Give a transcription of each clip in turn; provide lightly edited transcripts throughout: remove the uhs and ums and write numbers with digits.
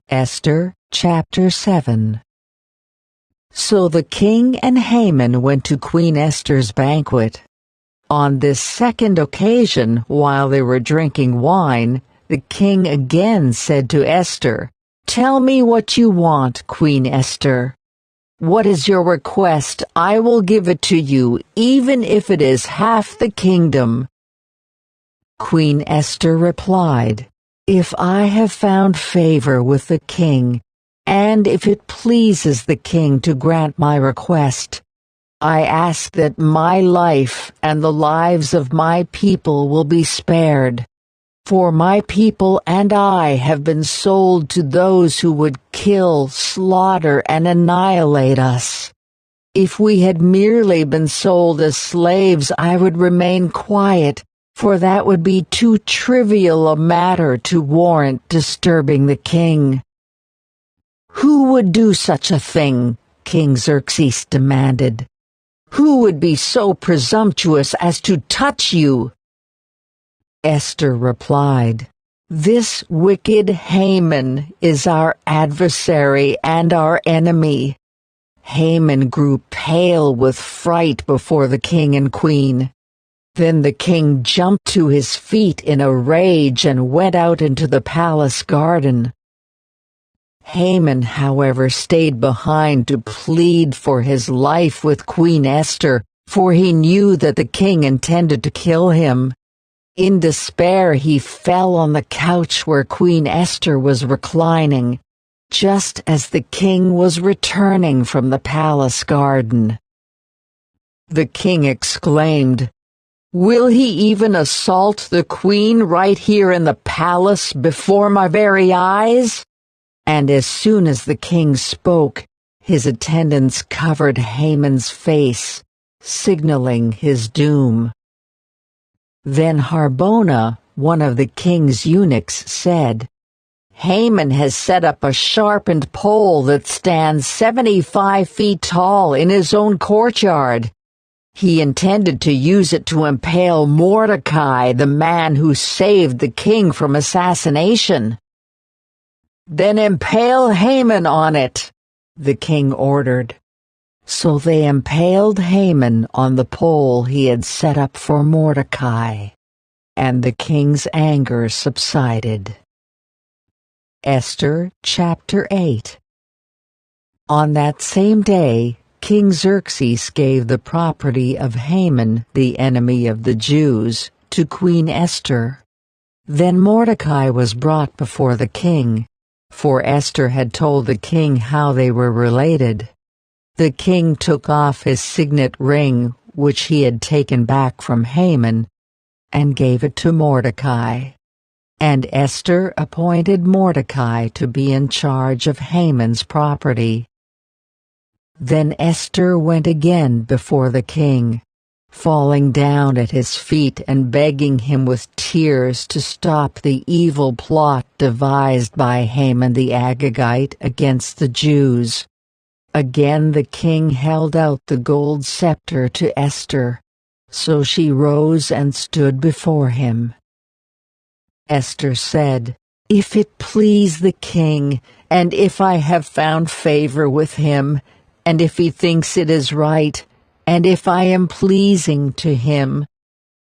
Esther chapter 7. So the king and Haman went to Queen Esther's banquet. On this second occasion, while they were drinking wine, the king again said to Esther, "Tell me what you want, Queen Esther. What is your request? I will give it to you, even if it is half the kingdom." Queen Esther replied, "If I have found favor with the king, and if it pleases the king to grant my request, I ask that my life and the lives of my people will be spared. For my people and I have been sold to those who would kill, slaughter, and annihilate us. If we had merely been sold as slaves, I would remain quiet, for that would be too trivial a matter to warrant disturbing the king." "Who would do such a thing?" King Xerxes demanded. "Who would be so presumptuous as to touch you?" Esther replied, "This wicked Haman is our adversary and our enemy." Haman grew pale with fright before the king and queen. Then the king jumped to his feet in a rage and went out into the palace garden. Haman, however, stayed behind to plead for his life with Queen Esther, for he knew that the king intended to kill him. In despair, he fell on the couch where Queen Esther was reclining, just as the king was returning from the palace garden. The king exclaimed, "Will he even assault the queen right here in the palace before my very eyes?" And as soon as the king spoke, his attendants covered Haman's face, signaling his doom. Then Harbona, one of the king's eunuchs, said, "Haman has set up a sharpened pole that stands 75 feet tall in his own courtyard. He intended to use it to impale Mordecai, the man who saved the king from assassination." "Then impale Haman on it," the king ordered. So they impaled Haman on the pole he had set up for Mordecai, and the king's anger subsided. Esther chapter 8. On that same day, King Xerxes gave the property of Haman, the enemy of the Jews, to Queen Esther. Then Mordecai was brought before the king, for Esther had told the king how they were related. The king took off his signet ring, which he had taken back from Haman, and gave it to Mordecai. And Esther appointed Mordecai to be in charge of Haman's property. Then Esther went again before the king, falling down at his feet and begging him with tears to stop the evil plot devised by Haman the Agagite against the Jews. Again the king held out the gold scepter to Esther, so she rose and stood before him. Esther said, "If it please the king, and if I have found favor with him, and if he thinks it is right, and if I am pleasing to him,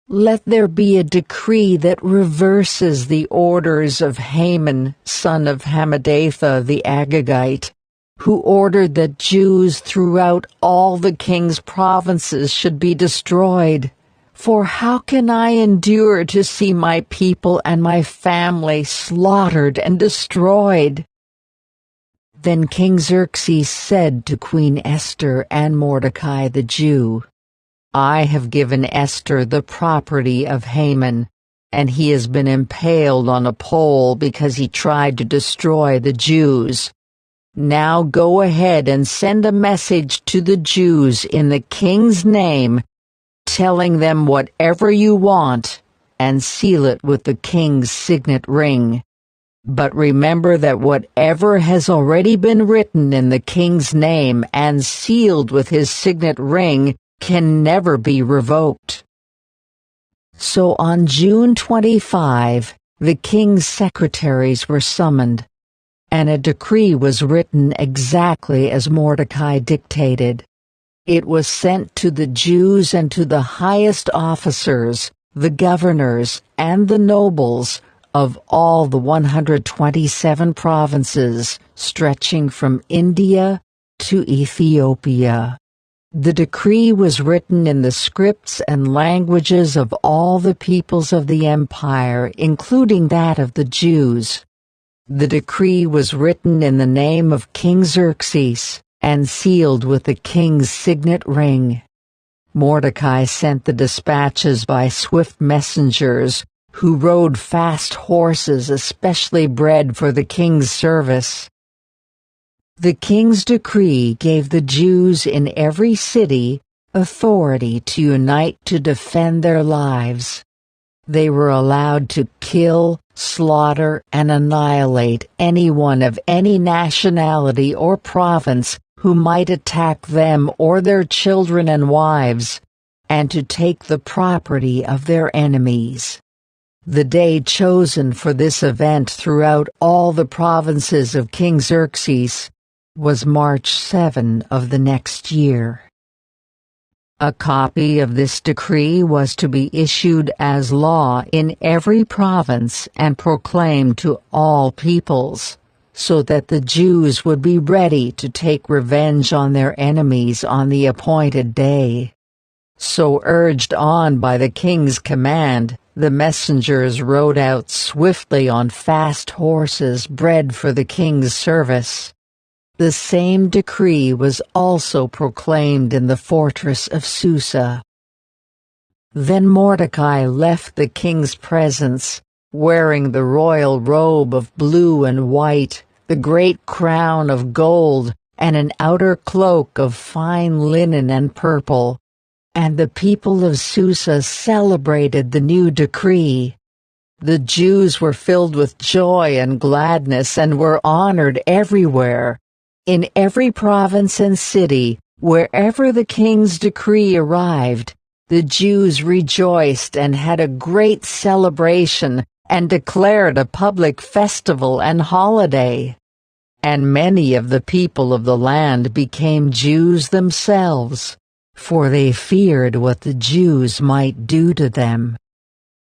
let there be a decree that reverses the orders of Haman, son of Hammedatha the Agagite, who ordered that Jews throughout all the king's provinces should be destroyed. For how can I endure to see my people and my family slaughtered and destroyed?" Then King Xerxes said to Queen Esther and Mordecai the Jew, "I have given Esther the property of Haman, and he has been impaled on a pole because he tried to destroy the Jews. Now go ahead and send a message to the Jews in the king's name, telling them whatever you want, and seal it with the king's signet ring. But remember that whatever has already been written in the king's name and sealed with his signet ring can never be revoked." So on June 25, the king's secretaries were summoned. and a decree was written exactly as Mordecai dictated. It was sent to the Jews and to the highest officers, the governors, and the nobles of all the 127 provinces stretching from India to Ethiopia. The decree was written in the scripts and languages of all the peoples of the empire, including that of the Jews. The decree was written in the name of King Xerxes, and sealed with the king's signet ring. Mordecai sent the dispatches by swift messengers, who rode fast horses especially bred for the king's service. The king's decree gave the Jews in every city authority to unite to defend their lives. They were allowed to kill, slaughter, and annihilate anyone of any nationality or province who might attack them or their children and wives, and to take the property of their enemies. The day chosen for this event throughout all the provinces of King Xerxes was March 7 of the next year. A copy of this decree was to be issued as law in every province and proclaimed to all peoples, so that the Jews would be ready to take revenge on their enemies on the appointed day. So urged on by the king's command, the messengers rode out swiftly on fast horses bred for the king's service. The same decree was also proclaimed in the fortress of Susa. Then Mordecai left the king's presence, wearing the royal robe of blue and white, the great crown of gold, and an outer cloak of fine linen and purple. And the people of Susa celebrated the new decree. The Jews were filled with joy and gladness and were honored everywhere. In every province and city, wherever the king's decree arrived, the Jews rejoiced and had a great celebration and declared a public festival and holiday. And many of the people of the land became Jews themselves, for they feared what the Jews might do to them.